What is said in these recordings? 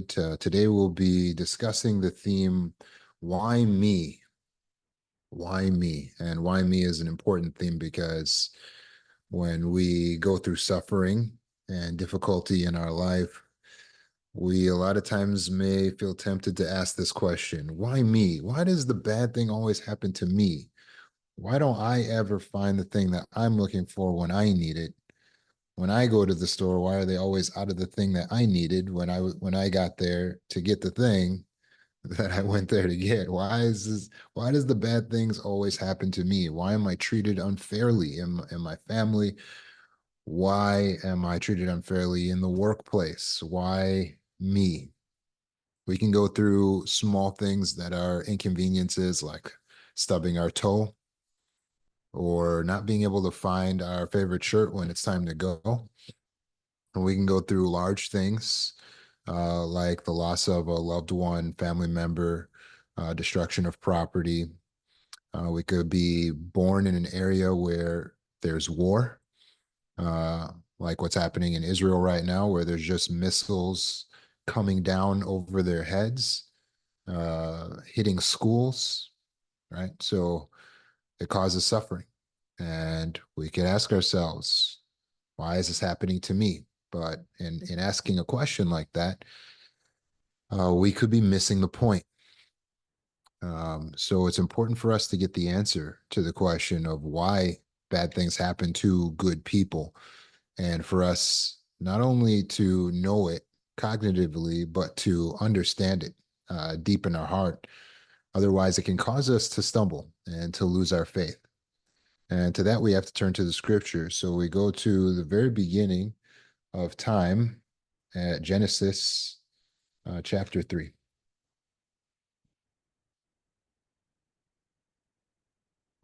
Today we'll be discussing the theme, why me? Why me? And why me is an important theme because when we go through suffering and difficulty in our life, we a lot of times may feel tempted to ask this question, why me? Why does the bad thing always happen to me? Why don't I ever find the thing that I'm looking for when I need it? When I go to the store, why are they always out of the thing that I needed when I got there to get the thing that I went there to get? Why does the bad things always happen to me? Why am I treated unfairly in my family? Why am I treated unfairly in the workplace? Why me? We can go through small things that are inconveniences like stubbing our toe or not being able to find our favorite shirt when it's time to go. And we can go through large things like the loss of a loved one, family member, destruction of property. We could be born in an area where there's war, uh, like what's happening in Israel right now, where there's just missiles coming down over their heads, hitting schools, right? So it causes suffering. And we could ask ourselves, why is this happening to me? But in asking a question like that, we could be missing the point. So it's important for us to get the answer to the question of why bad things happen to good people, and for us not only to know it cognitively, but to understand it deep in our heart. Otherwise, it can cause us to stumble and to lose our faith. And to that, we have to turn to the scripture. So we go to the very beginning of time at Genesis chapter 3.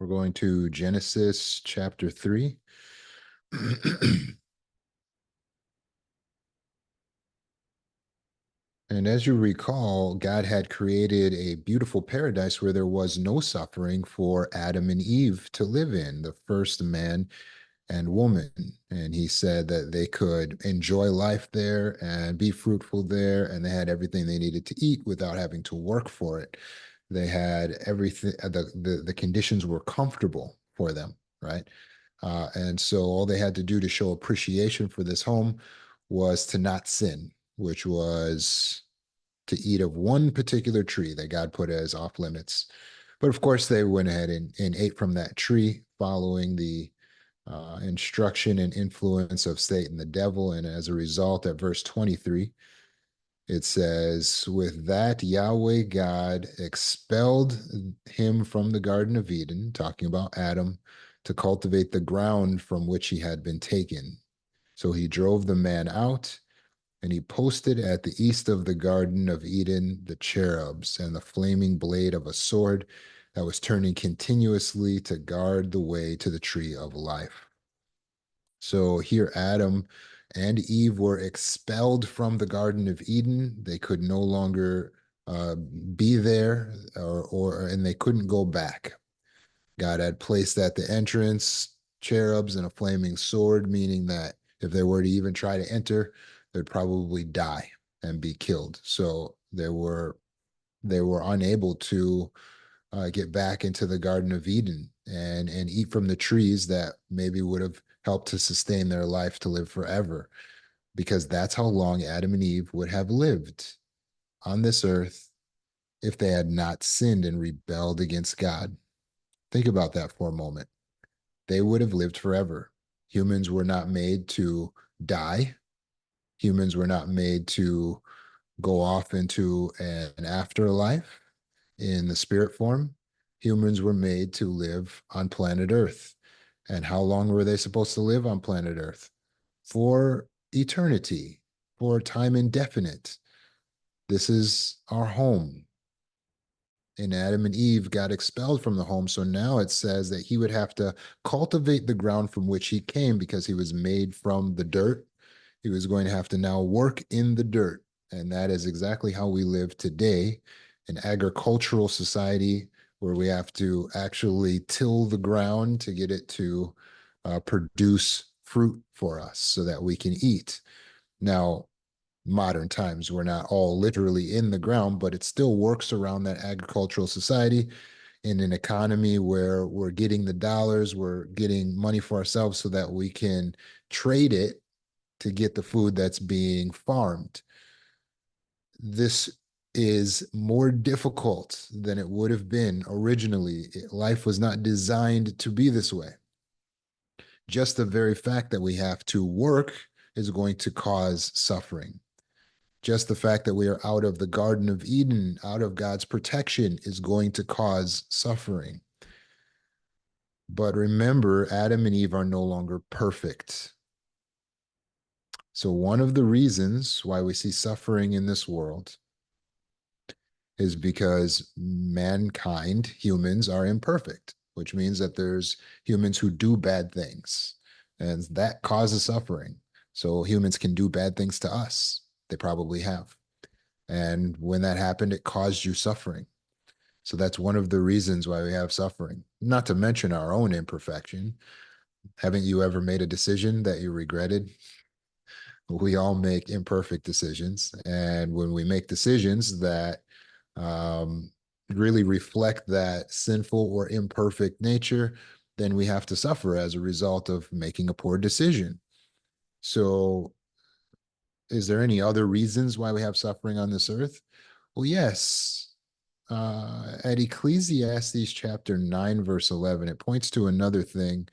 We're going to Genesis chapter 3. And as you recall, God had created a beautiful paradise where there was no suffering for Adam and Eve to live in, the first man and woman. And he said that they could enjoy life there and be fruitful there, and they had everything they needed to eat without having to work for it. They had everything, the conditions were comfortable for them, right? And so all they had to do to show appreciation for this home was to not sin, which was to eat of one particular tree that God put as off limits. But of course, they went ahead and ate from that tree, following the instruction and influence of Satan, the devil. And as a result, at verse 23, it says, with that, Yahweh God expelled him from the Garden of Eden, talking about Adam, to cultivate the ground from which he had been taken. So he drove the man out, and he posted at the east of the Garden of Eden the cherubs and the flaming blade of a sword that was turning continuously to guard the way to the tree of life. So here, Adam and Eve were expelled from the Garden of Eden. They could no longer be there, and they couldn't go back. God had placed at the entrance cherubs and a flaming sword, meaning that if they were to even try to enter, they'd probably die and be killed. So they were unable to get back into the Garden of Eden and eat from the trees that maybe would have helped to sustain their life to live forever, because that's how long Adam and Eve would have lived on this earth if they had not sinned and rebelled against God. Think about that for a moment. They would have lived forever. Humans were not made to die. Humans were not made to go off into an afterlife in the spirit form. Humans were made to live on planet Earth. And how long were they supposed to live on planet Earth? For eternity, for time indefinite. This is our home. And Adam and Eve got expelled from the home. So now it says that he would have to cultivate the ground from which he came, because he was made from the dirt. He was going to have to now work in the dirt. And that is exactly how we live today, an agricultural society where we have to actually till the ground to get it to produce fruit for us so that we can eat. Now, modern times. We're not all literally in the ground, but it still works around that agricultural society in an economy where we're getting the dollars, we're getting money for ourselves so that we can trade it to get the food that's being farmed. This is more difficult than it would have been originally. Life was not designed to be this way. Just the very fact that we have to work is going to cause suffering. Just the fact that we are out of the Garden of Eden, out of God's protection, is going to cause suffering. But remember, Adam and Eve are no longer perfect. So, one of the reasons why we see suffering in this world is because mankind, humans, are imperfect, which means that there's humans who do bad things, and that causes suffering. So, humans can do bad things to us. They probably have. And when that happened, it caused you suffering. So that's one of the reasons why we have suffering, not to mention our own imperfection. Haven't you ever made a decision that you regretted? We all make imperfect decisions. And when we make decisions that um, really reflect that sinful or imperfect nature, then we have to suffer as a result of making a poor decision. So, is there any other reasons why we have suffering on this earth? Well, yes. At Ecclesiastes chapter 9, verse 11, it points to another thing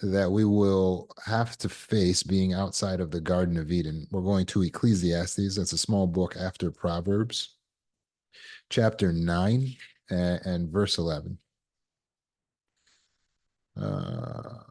that we will have to face being outside of the Garden of Eden. We're going to Ecclesiastes, that's a small book after Proverbs, chapter 9 and verse 11. Uh,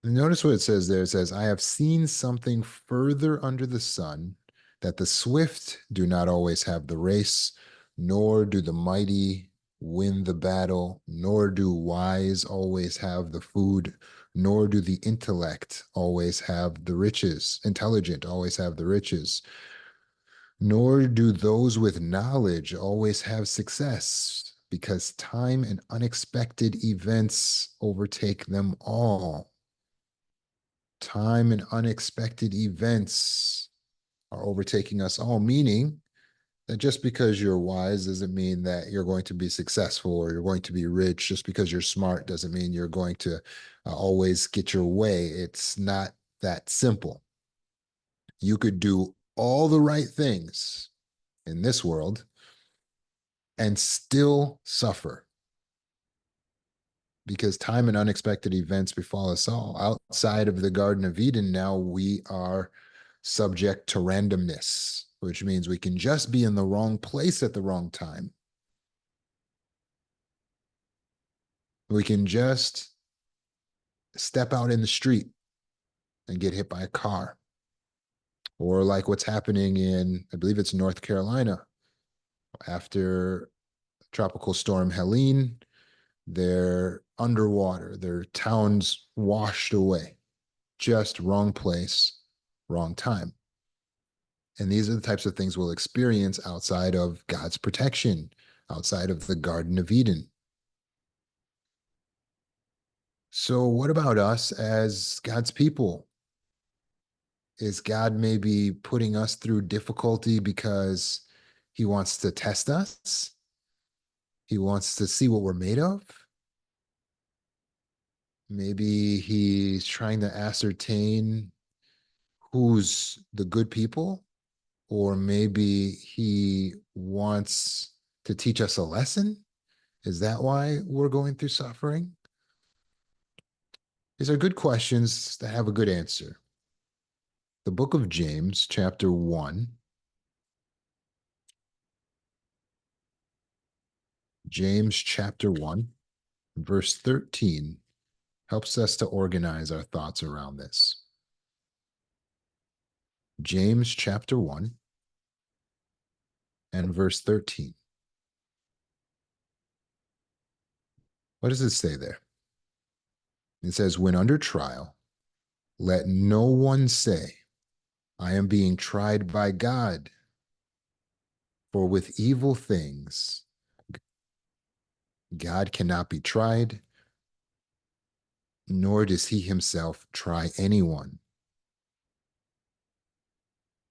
Notice what it says there. It says, I have seen something further under the sun, that the swift do not always have the race, nor do the mighty win the battle, nor do wise always have the food, nor do the intellect always have the riches, intelligent always have the riches, nor do those with knowledge always have success, because time and unexpected events overtake them all. Time and unexpected events are overtaking us all, meaning that just because you're wise doesn't mean that you're going to be successful or you're going to be rich. Just because you're smart doesn't mean you're going to always get your way. It's not that simple. You could do all the right things in this world and still suffer because time and unexpected events befall us all. Outside of the Garden of Eden, now we are subject to randomness, which means we can just be in the wrong place at the wrong time. We can just step out in the street and get hit by a car. Or like what's happening in, I believe it's North Carolina, after Tropical Storm Helene, they're underwater, their towns washed away. Just wrong place, wrong time. And these are the types of things we'll experience outside of God's protection, outside of the Garden of Eden. So, what about us as God's people? Is God maybe putting us through difficulty because he wants to test us? He wants to see what we're made of? Maybe he's trying to ascertain who's the good people, or maybe he wants to teach us a lesson. Is that why we're going through suffering? These are good questions that have a good answer. The book of James, chapter 1, James chapter 1, verse 13 helps us to organize our thoughts around this. James chapter 1 and verse 13. What does it say there? It says, when under trial, let no one say, I am being tried by God. For with evil things, God cannot be tried, nor does he himself try anyone.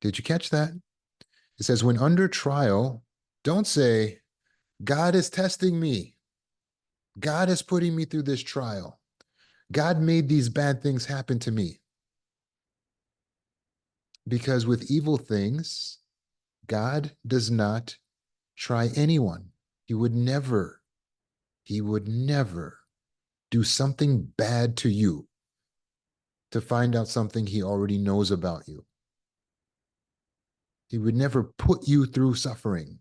Did you catch that? It says, when under trial, don't say, God is testing me. God is putting me through this trial. God made these bad things happen to me. Because with evil things, God does not try anyone. He would never, he would never do something bad to you to find out something he already knows about you. He would never put you through suffering.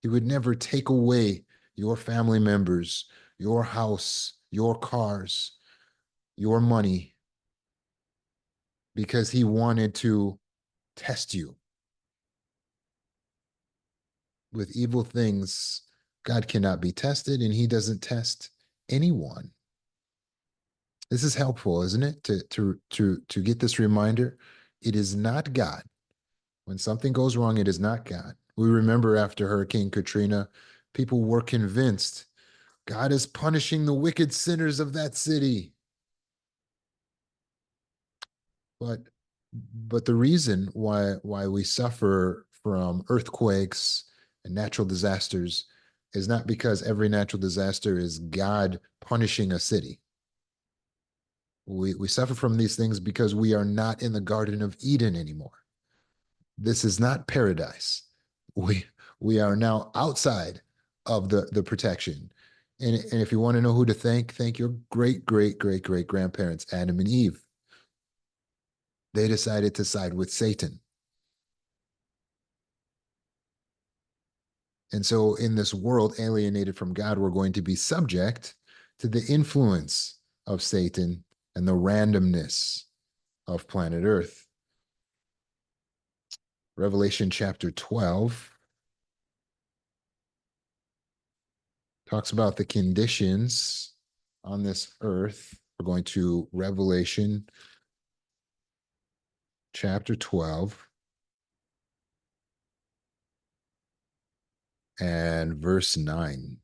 He would never take away your family members, your house, your cars, your money, because he wanted to test you. With evil things, God cannot be tested, and he doesn't test anyone. This is helpful, isn't it? To get this reminder. It is not God. When something goes wrong, it is not God. We remember after Hurricane Katrina, people were convinced God is punishing the wicked sinners of that city. But the reason why we suffer from earthquakes and natural disasters is not because every natural disaster is God punishing a city. We suffer from these things because we are not in the Garden of Eden anymore. This is not paradise. We we are now outside of the protection. And if you want to know who to thank your great grandparents, Adam and Eve. They decided to side with Satan. And so in this world alienated from God, we're going to be subject to the influence of Satan and the randomness of planet Earth. Revelation chapter 12 talks about the conditions on this earth. We're going to Revelation chapter 12 and verse 9.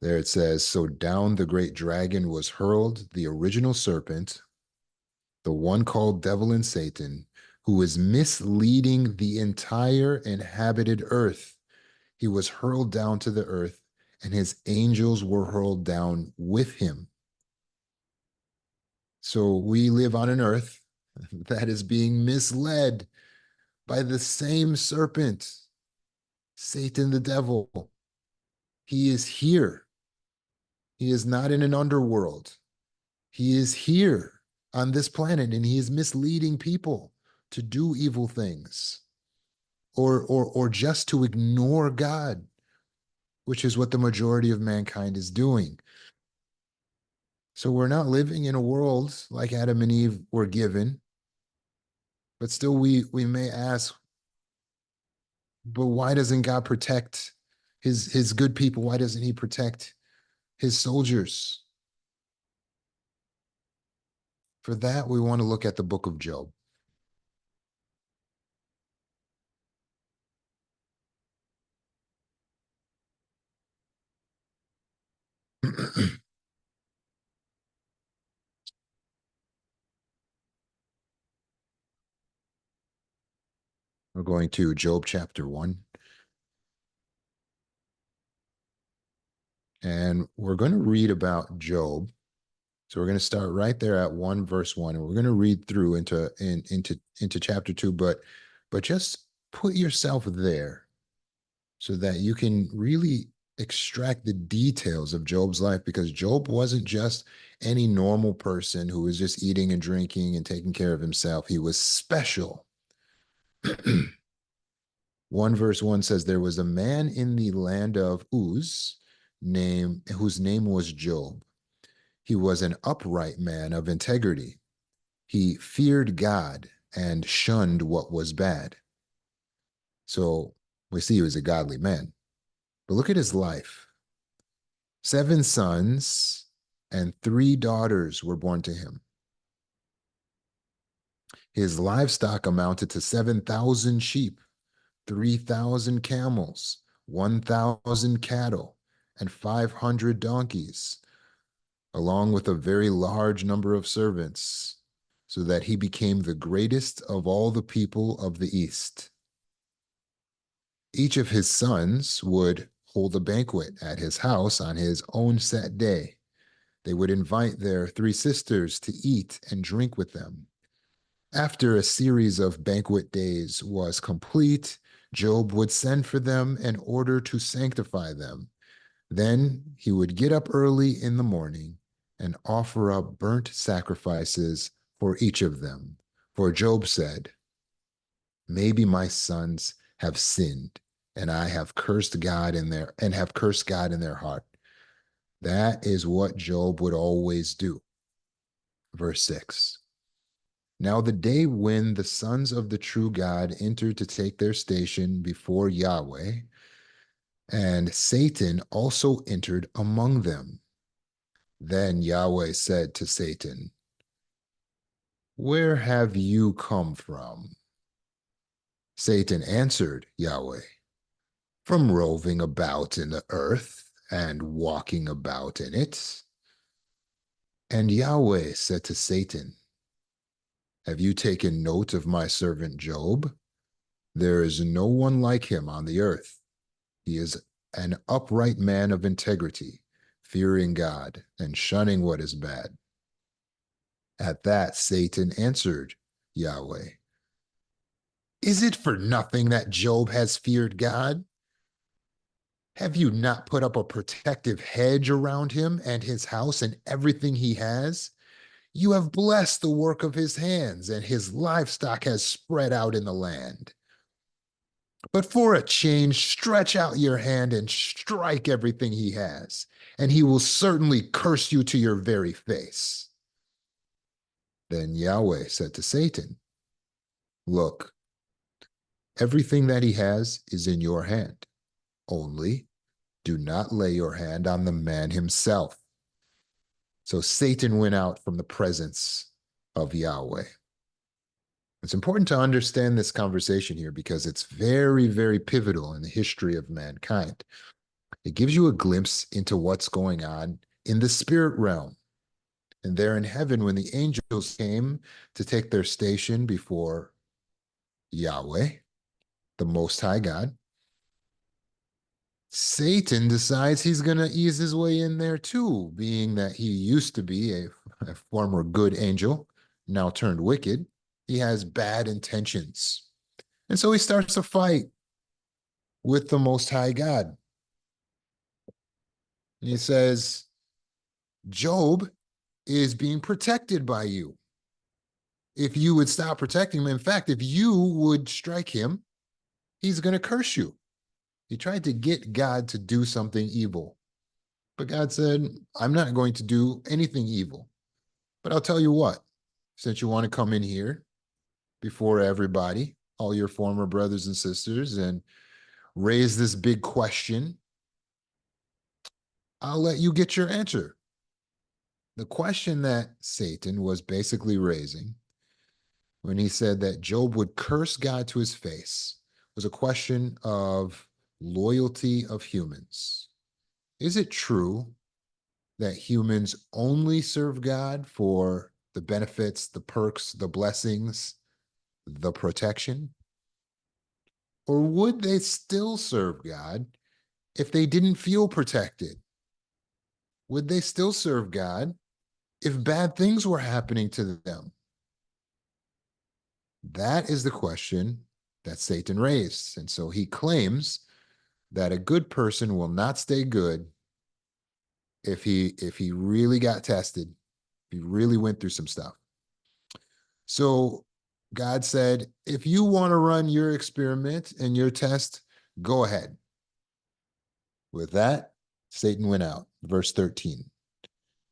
There it says, so down the great dragon was hurled, the original serpent, the one called devil and Satan, who is misleading the entire inhabited earth. He was hurled down to the earth, and his angels were hurled down with him. So we live on an earth that is being misled by the same serpent, Satan the devil. He is here. He is not in an underworld. He is here on this planet, and he is misleading people to do evil things or just to ignore God, which is what the majority of mankind is doing. So we're not living in a world like Adam and Eve were given, but still we may ask, but why doesn't God protect his good people? Why doesn't he protect his soldiers? For that, we want to look at the book of Job. We're going to Job chapter 1. And we're going to read about Job. So we're going to start right there at 1 verse 1, and we're going to read through into chapter 2, but just put yourself there so that you can really extract the details of Job's life, because Job wasn't just any normal person who was just eating and drinking and taking care of himself. He was special. 1 verse 1 says, there was a man in the land of Uz whose name was Job. He was an upright man of integrity. He feared God and shunned what was bad. So we see he was a godly man. But look at his life. 7 sons and 3 daughters were born to him. His livestock amounted to 7,000 sheep, 3,000 camels, 1,000 cattle, and 500 donkeys, along with a very large number of servants. so that he became the greatest of all the people of the East. Each of his sons would hold a banquet at his house on his own set day. They would invite their three sisters to eat and drink with them. After a series of banquet days was complete, Job would send for them in order to sanctify them. Then he would get up early in the morning and offer up burnt sacrifices for each of them. For Job said, maybe my sons have sinned and I have cursed God in their heart. That is what Job would always do. Verse 6. Now the day when the sons of the true God entered to take their station before Yahweh, and Satan also entered among them. Then Yahweh said to Satan, where have you come from? Satan answered Yahweh, from roving about in the earth and walking about in it. And Yahweh said to Satan, have you taken note of my servant Job? There is no one like him on the earth. He is an upright man of integrity, fearing God and shunning what is bad. At that, Satan answered Yahweh, is it for nothing that Job has feared God? Have you not put up a protective hedge around him and his house and everything he has? You have blessed the work of his hands, and his livestock has spread out in the land. But for a change, stretch out your hand and strike everything he has, and he will certainly curse you to your very face. Then Yahweh said to Satan, look, everything that he has is in your hand. Only do not lay your hand on the man himself. So Satan went out from the presence of Yahweh. It's important to understand this conversation here because it's very, very pivotal in the history of mankind. It gives you a glimpse into what's going on in the spirit realm. And there in heaven, when the angels came to take their station before Yahweh, the Most High God, Satan decides he's going to ease his way in there too, being that he used to be a former good angel, now turned wicked. He has bad intentions. And so he starts a fight with the Most High God. And he says, Job is being protected by you. If you would stop protecting him, in fact, if you would strike him, he's going to curse you. He tried to get God to do something evil. But God said, I'm not going to do anything evil. But I'll tell you what, since you want to come in here before everybody, all your former brothers and sisters, and raise this big question, I'll let you get your answer. The question that Satan was basically raising when he said that Job would curse God to his face was a question of loyalty of humans. Is it true that humans only serve God for the benefits, the perks, the blessings, the protection? Or would they still serve God if they didn't feel protected? Would they still serve God if bad things were happening to them? That is the question that Satan raised. And so he claims that a good person will not stay good if he really got tested, if he really went through some stuff. So God said, if you want to run your experiment and your test, go ahead. With that, Satan went out. Verse 13.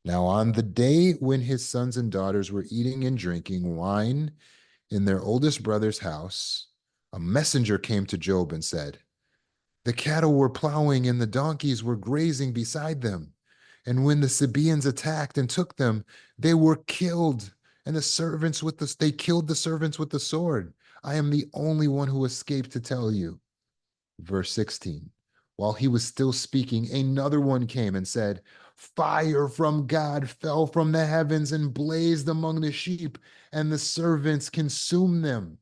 Now on the day when his sons and daughters were eating and drinking wine in their oldest brother's house, a messenger came to Job and said, the cattle were plowing and the donkeys were grazing beside them. And when the Sabaeans attacked and took them, they were killed. And they killed the servants with the sword. I am the only one who escaped to tell you. Verse 16. While he was still speaking, another one came and said, Fire from God fell from the heavens and blazed among the sheep, and the servants consumed them.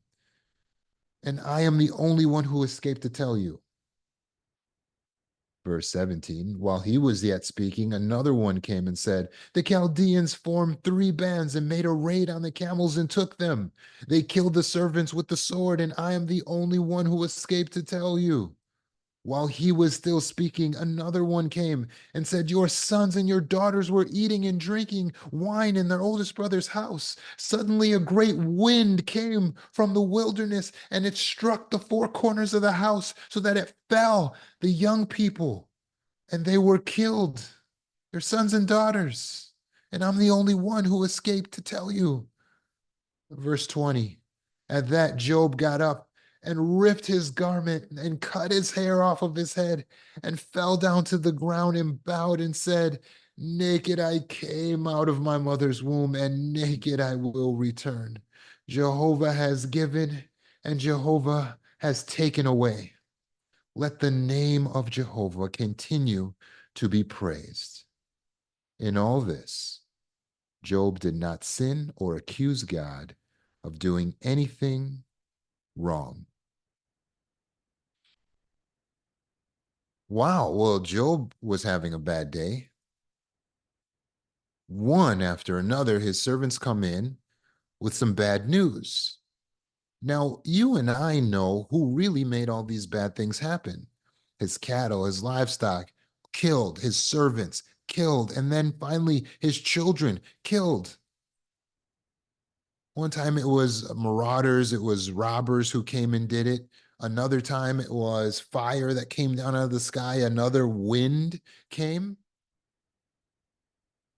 And I am the only one who escaped to tell you. Verse 17, while he was yet speaking, another one came and said, the Chaldeans formed 3 bands and made a raid on the camels and took them. They killed the servants with the sword, and I am the only one who escaped to tell you. While he was still speaking, another one came and said, your sons and your daughters were eating and drinking wine in their oldest brother's house. Suddenly, a great wind came from the wilderness, and it struck the 4 corners of the house so that it fell. The young people, and they were killed, their sons and daughters. And I'm the only one who escaped to tell you. Verse 20. At that, Job got up and ripped his garment and cut his hair off of his head and fell down to the ground and bowed and said, naked I came out of my mother's womb, and naked I will return. Jehovah has given, and Jehovah has taken away. Let the name of Jehovah continue to be praised. In all this, Job did not sin or accuse God of doing anything wrong. Wow, well, Job was having a bad day. One after another, his servants come in with some bad news. Now, you and I know who really made all these bad things happen. His cattle, his livestock killed, his servants killed, and then finally his children killed. One time it was marauders, it was robbers who came and did it. Another time it was fire that came down out of the sky. Another wind came.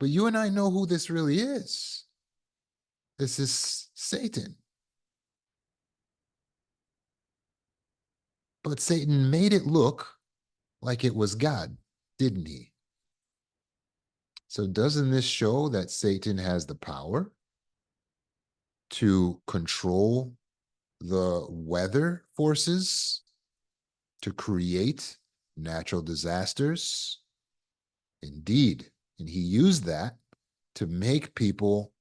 But you and I know who this really is. This is Satan. But Satan made it look like it was God, didn't he? So doesn't this show that Satan has the power to control the weather forces, to create natural disasters? Indeed. And he used that to make people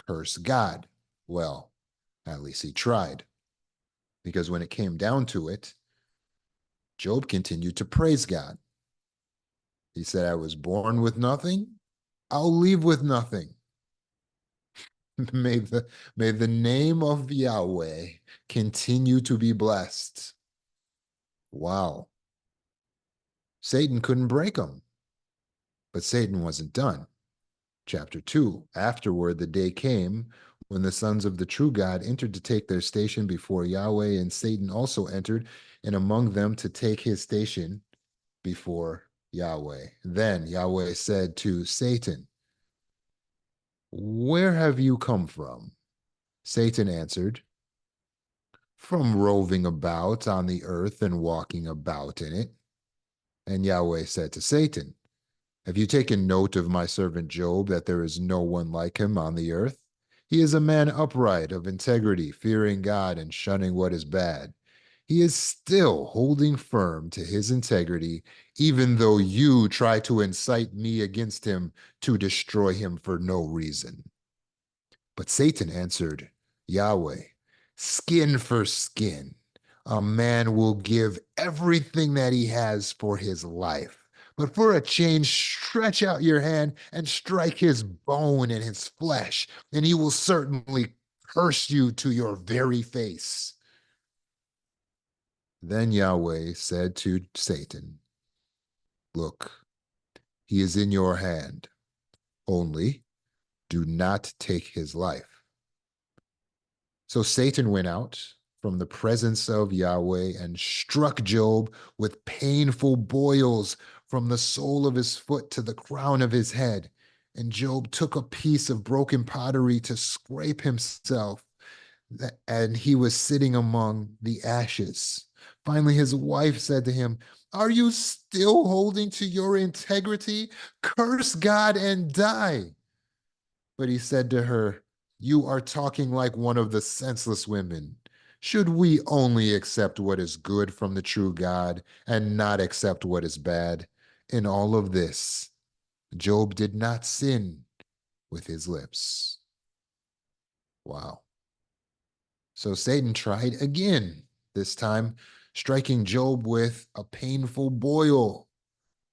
curse God. Well, at least he tried. Because when it came down to it, Job continued to praise God. He said, I was born with nothing. I'll leave with nothing. May the name of Yahweh continue to be blessed. Wow. Satan couldn't break him. But Satan wasn't done. Chapter 2. Afterward, the day came when the sons of the true God entered to take their station before Yahweh, and Satan also entered and among them to take his station before Yahweh. Then Yahweh said to Satan, where have you come from? Satan answered, from roving about on the earth and walking about in it. And Yahweh said to Satan, have you taken note of my servant Job, that there is no one like him on the earth? He is a man upright, of integrity, fearing God and shunning what is bad. He is still holding firm to his integrity, even though you try to incite me against him to destroy him for no reason. But Satan answered Yahweh, skin for skin. A man will give everything that he has for his life. But for a change, stretch out your hand and strike his bone and his flesh, and he will certainly curse you to your very face. Then Yahweh said to Satan, look, he is in your hand. Only do not take his life. So Satan went out from the presence of Yahweh and struck Job with painful boils from the sole of his foot to the crown of his head. And Job took a piece of broken pottery to scrape himself, and he was sitting among the ashes. Finally, his wife said to him, are you still holding to your integrity? Curse God and die. But he said to her, you are talking like one of the senseless women. Should we only accept what is good from the true God and not accept what is bad? In all of this, Job did not sin with his lips. Wow. So Satan tried again, this time striking Job with a painful boil,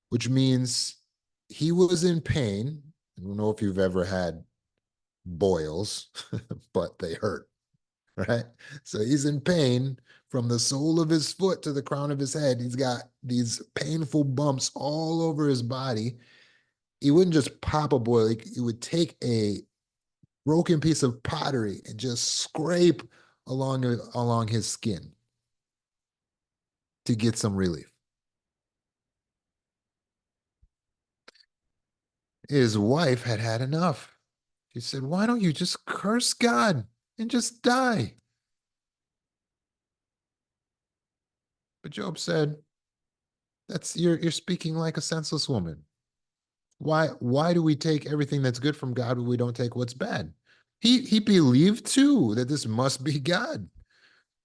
which means he was in pain. I don't know if you've ever had boils, but they hurt, right? So he's in pain from the sole of his foot to the crown of his head. He's got these painful bumps all over his body. He wouldn't just pop a boil, he would take a broken piece of pottery and just scrape along his skin to get some relief. His wife had had enough. She said, "Why don't you just curse God and just die?" But Job said, "That's you're speaking like a senseless woman. Why do we take everything that's good from God when we don't take what's bad?" He believed too that this must be God,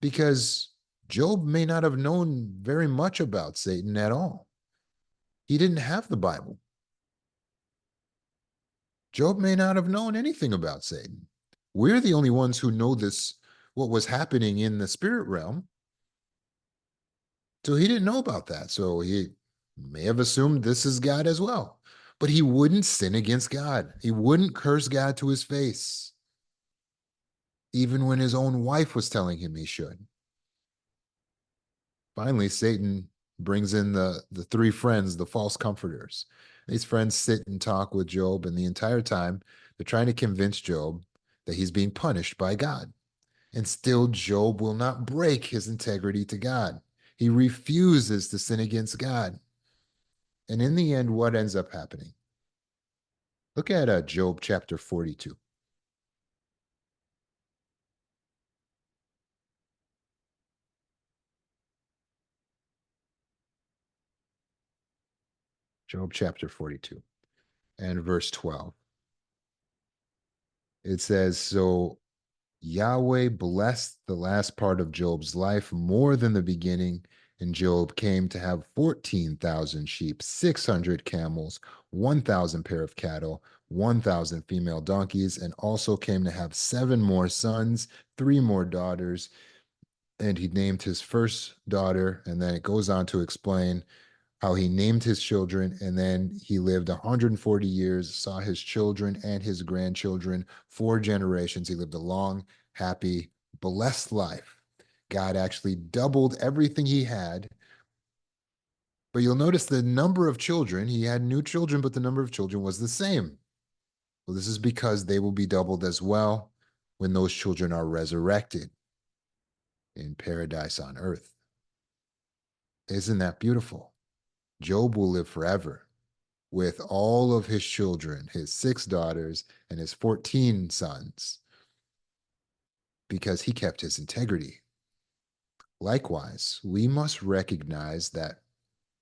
because Job may not have known very much about Satan at all. He didn't have the Bible. Job may not have known anything about Satan. We're the only ones who know this, what was happening in the spirit realm. So he didn't know about that. So he may have assumed this is God as well. But he wouldn't sin against God. He wouldn't curse God to his face, even when his own wife was telling him he should. Finally, Satan brings in the three friends, the false comforters. These friends sit and talk with Job, and the entire time they're trying to convince Job that he's being punished by God. And still, Job will not break his integrity to God. He refuses to sin against God. And in the end, what ends up happening? Look at Job chapter 42. Job chapter 42 and verse 12. It says, "So Yahweh blessed the last part of Job's life more than the beginning, and Job came to have 14,000 sheep, 600 camels, 1,000 pair of cattle, 1,000 female donkeys, and also came to have seven more sons, three more daughters." And he named his first daughter, and then it goes on to explain how he named his children, and then he lived 140 years, saw his children and his grandchildren, four generations. He lived a long, happy, blessed life. God actually doubled everything he had. But you'll notice the number of children, he had new children, but the number of children was the same. Well, this is because they will be doubled as well when those children are resurrected in paradise on earth. Isn't that beautiful? Job will live forever with all of his children, his six daughters and his 14 sons, because he kept his integrity. Likewise, we must recognize that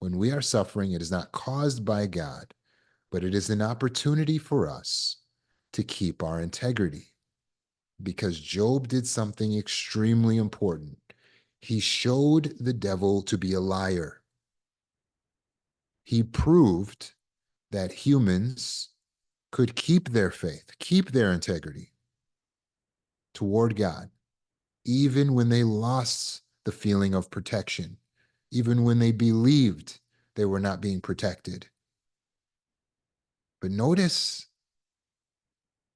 when we are suffering, it is not caused by God, but it is an opportunity for us to keep our integrity. Because Job did something extremely important. He showed the devil to be a liar. He proved that humans could keep their faith, keep their integrity toward God, even when they lost the feeling of protection, even when they believed they were not being protected. But notice,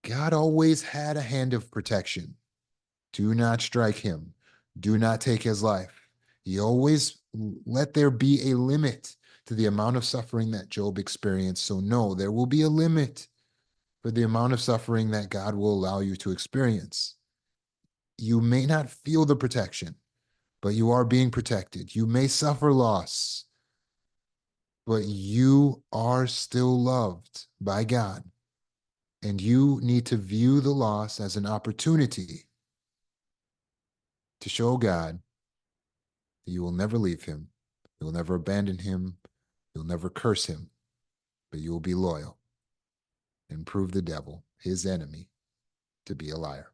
God always had a hand of protection. Do not strike him. Do not take his life. He always let there be a limit to the amount of suffering that Job experienced. So no, there will be a limit for the amount of suffering that God will allow you to experience. You may not feel the protection, but you are being protected. You may suffer loss, but you are still loved by God. And you need to view the loss as an opportunity to show God that you will never leave him, you will never abandon him, you'll never curse him, but you will be loyal and prove the devil, his enemy, to be a liar.